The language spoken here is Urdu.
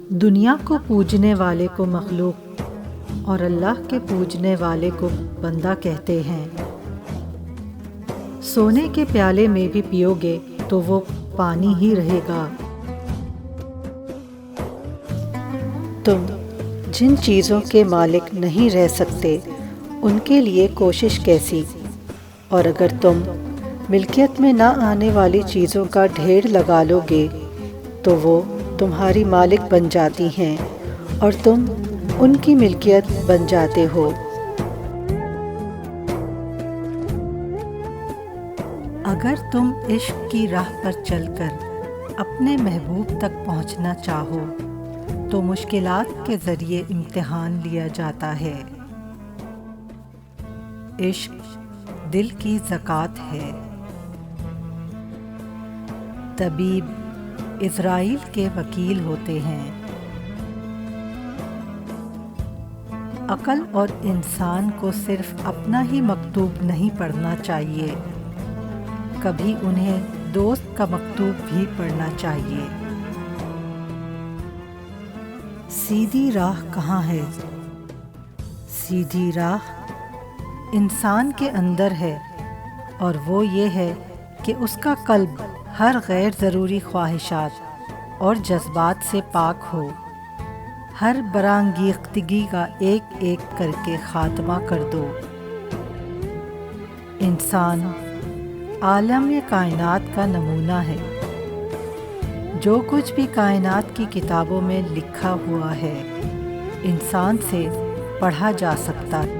دنیا کو پوجنے والے کو مخلوق اور اللہ کے پوجنے والے کو بندہ کہتے ہیں۔ سونے کے پیالے میں بھی پیو گے تو وہ پانی ہی رہے گا۔ تم جن چیزوں کے مالک نہیں رہ سکتے ان کے لیے کوشش کیسی؟ اور اگر تم ملکیت میں نہ آنے والی چیزوں کا ڈھیر لگا لو گے تو وہ تمہاری مالک بن جاتی ہیں اور تم ان کی ملکیت بن جاتے ہو۔ اگر تم عشق کی راہ پر چل کر اپنے محبوب تک پہنچنا چاہو تو مشکلات کے ذریعے امتحان لیا جاتا ہے۔ عشق دل کی زکوٰۃ ہے۔ طبیب عزرائیل کے وکیل ہوتے ہیں۔ عقل اور انسان کو صرف اپنا ہی مکتوب نہیں پڑھنا چاہیے، کبھی انہیں دوست کا مکتوب بھی پڑھنا چاہیے۔ سیدھی راہ کہاں ہے؟ سیدھی راہ انسان کے اندر ہے، اور وہ یہ ہے کہ اس کا قلب ہر غیر ضروری خواہشات اور جذبات سے پاک ہو۔ ہر برانگیختگی کا ایک ایک کر کے خاتمہ کر دو۔ انسان عالم کائنات کا نمونہ ہے۔ جو کچھ بھی کائنات کی کتابوں میں لکھا ہوا ہے انسان سے پڑھا جا سکتا ہے۔